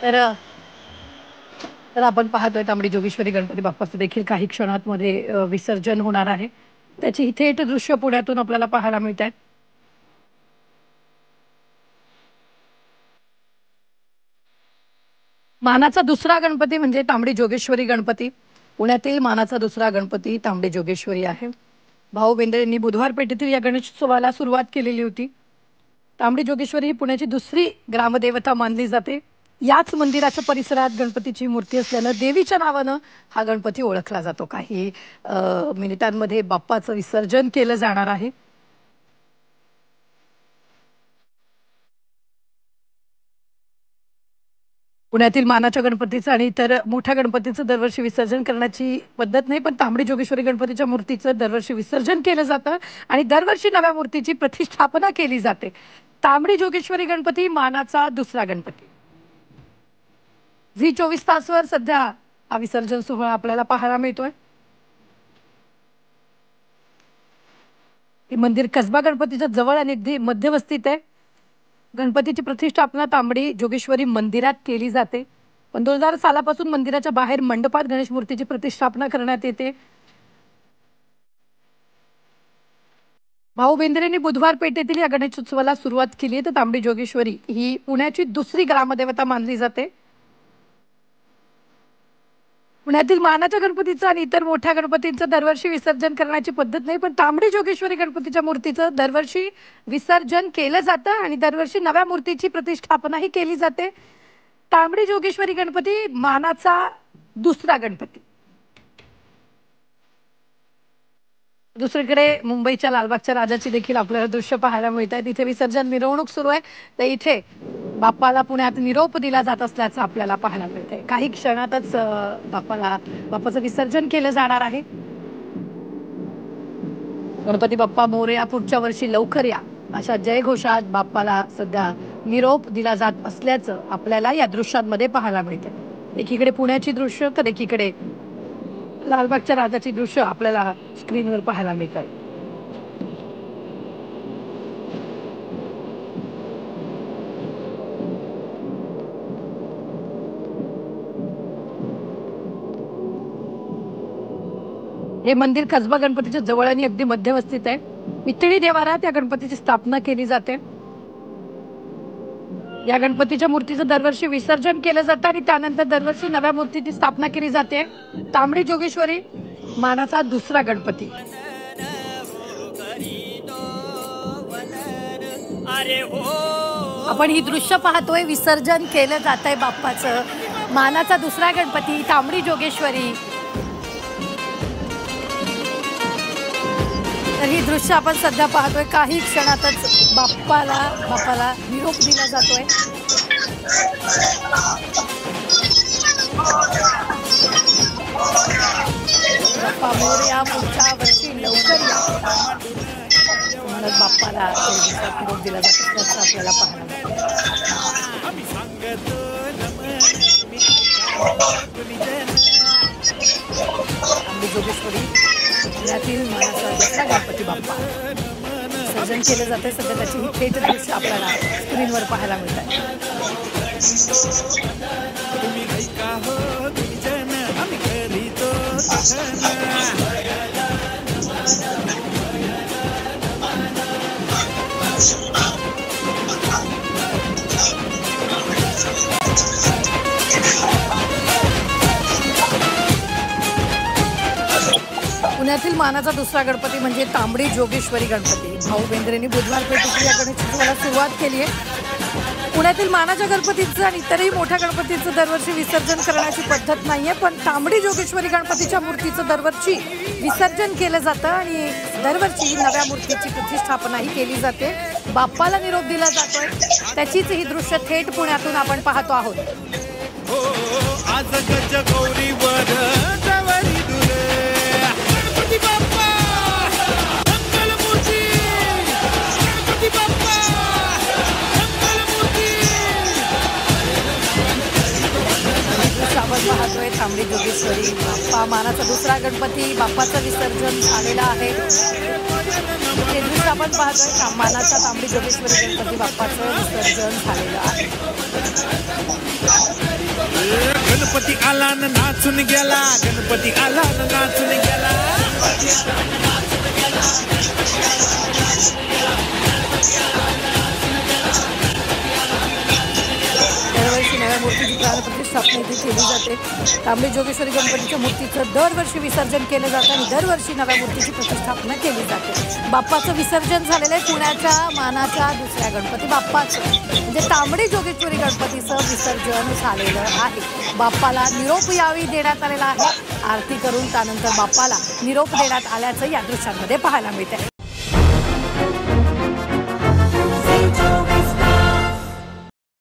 तर तर आपण पाहतोय तांबडी जोगेश्वरी गणपती बाप्पाचं देखील काही क्षणांमध्ये विसर्जन होणार आहे. त्याची थेट दृश्य पुण्यातून आपल्याला पाहायला मिळत आहेत. मानाचा दुसरा गणपती म्हणजे तांबडी जोगेश्वरी गणपती. पुण्यातील मानाचा दुसरा गणपती तांबडी जोगेश्वरी आहे. भाऊ बेंद्रे यांनी बुधवार पेठेतील या गणेशोत्सवाला सुरुवात केलेली होती. तांबडी जोगेश्वरी ही पुण्याची दुसरी ग्रामदेवता मानली जाते. याच मंदिराच्या परिसरात गणपतीची मूर्ती असल्यानं देवीच्या नावानं हा गणपती ओळखला जातो. काही मिनिटांमध्ये बाप्पाचं विसर्जन केलं जाणार आहे. पुण्यातील मानाच्या गणपतीचं आणि इतर मोठ्या गणपतीचं दरवर्षी विसर्जन करण्याची पद्धत नाही, पण तांबडी जोगेश्वरी गणपतीच्या मूर्तीचं दरवर्षी विसर्जन केलं जातं आणि दरवर्षी नव्या मूर्तीची प्रतिष्ठापना केली जाते. तांबडी जोगेश्वरी गणपती मानाचा दुसरा गणपती. झी 24 तासवर सध्या हा विसर्जन सोहळा आपल्याला पाहायला मिळतोय. हे मंदिर कसबा गणपतीच्या जवळ आणि अगदी मध्यवस्तीत आहे. गणपतीची प्रतिष्ठापना तांबडी जोगेश्वरी मंदिरात केली जाते. पण 2000 सालापासून मंदिराच्या बाहेर मंडपात गणेश मूर्तीची प्रतिष्ठापना करण्यात येते. भाऊ बेंद्रेंनी बुधवार पेठेतील या गणेशोत्सवाला सुरुवात केली आहे. तर तांबडी जोगेश्वरी ही पुण्याची दुसरी ग्रामदेवता मानली जाते. पुण्यातील मानाच्या गणपतीचं आणि इतर मोठ्या गणपतींचं दरवर्षी विसर्जन करण्याची पद्धत नाही, पण तांबडी जोगेश्वरी गणपतीच्या मूर्तीचं दरवर्षी विसर्जन केलं जातं आणि दरवर्षी नव्या मूर्तीची प्रतिष्ठापनाही केली जाते. तांबडी जोगेश्वरी गणपती मानाचा दुसरा गणपती. दुसरीकडे मुंबईच्या लालबागच्या राजाची देखील आपल्याला दृश्य पाहायला मिळत आहे. तिथे विसर्जन मिरवणूक सुरू आहे. तर इथे बाप्पाला पुण्यात निरोप दिला जात असल्याचं आपल्याला पाहायला मिळतंय. काही क्षणातच बाप्पाचं विसर्जन केलं जाणार आहे. गणपती बाप्पा मोरया, पुढच्या वर्षी लवकर या, अशा जयघोषात बाप्पाला सध्या निरोप दिला जात असल्याचं आपल्याला या दृश्यांमध्ये पाहायला मिळतंय. एकीकडे पुण्याची दृश्य तर एकीकडे लालबागच्या राजाची दृश्य आपल्याला स्क्रीनवर पाहायला मिळत आहे. हे मंदिर कसबा गणपतीच्या जवळ आणि अगदी मध्यवस्थित आहे. पितळी देवारात या गणपतीची स्थापना केली जाते. या गणपतीच्या मूर्तीचं दरवर्षी विसर्जन केलं जातं आणि त्यानंतर दरवर्षी नव्या मूर्तीची स्थापना केली जाते. तांबडी जोगेश्वरी मानाचा दुसरा गणपती. आपण ही दृश्य पाहतोय. विसर्जन केलं जात आहे बाप्पाचं. मानाचा दुसरा गणपती तांबडी जोगेश्वरी. तर ही दृश्य आपण सध्या पाहतोय. काही क्षणातच बाप्पाला निरोप दिला जातोय. बाप्पा मोरया, पुढच्या वर्षी लवकर या, म्हणत बाप्पाला निरोप दिला जात असल्याचं आपल्याला पाहायला तांबडी जोगेश्वरी पुण्यातील मानाचा दुसरा गणपती बाप्पा विसर्जन केलं जाते. सध्या त्याची ही थेट दृश्य आपल्याला स्क्रीनवर पाहायला मिळत आहे. पुण्यातील मानाचा दुसरा गणपती म्हणजे तांबडी जोगेश्वरी गणपती. भाऊ बेंद्रेंनी बुधवार पेठेतील या गणेशोत्सवाला सुरुवात केली आहे. पुण्यातील मानाच्या गणपतीचं आणि इतरही मोठ्या गणपतीचं दरवर्षी विसर्जन करण्याची पद्धत नाहीये, पण तांबडी जोगेश्वरी गणपतीच्या मूर्तीचं दरवर्षी विसर्जन केलं जातं आणि दरवर्षी नव्या मूर्तीची प्रतिष्ठापनाही केली जाते. बाप्पाला निरोप दिला जातोय. त्याचीच ही दृश्य थेट पुण्यातून आपण पाहतो आहोत. पाहतोय तांबडी जोगेश्वरी बाप्पा मानाचा दुसरा गणपती. बाप्पाचं विसर्जन झालेलं आहे. हे दृश्य आपण पाहतोय. मानाचा तांबडी जोगेश्वरी गणपती बाप्पाचं विसर्जन झालेलं आहे. गणपती आला न नाचून गेला, गणपती आला न नाचून गेला. दरवर्षी नव्या मूर्तीची प्राणप्रतिष्ठापना इथे केली जाते. तांबडी जोगेश्वरी गणपतीच्या मूर्तीचं दरवर्षी विसर्जन केलं जातं आणि दरवर्षी नव्या मूर्तीची प्रतिष्ठापना केली जाते. बाप्पाचं विसर्जन झालेलं आहे पुण्याच्या मानाच्या दुसऱ्या गणपती बाप्पाचं म्हणजे तांबडी जोगेश्वरी गणपतीचं विसर्जन झालेलं आहे. बाप्पाला निरोप यावेळी देण्यात आलेला आहे. आरती करून त्यानंतर बाप्पाला निरोप देण्यात आल्याचं या दृश्यांमध्ये पाहायला मिळते.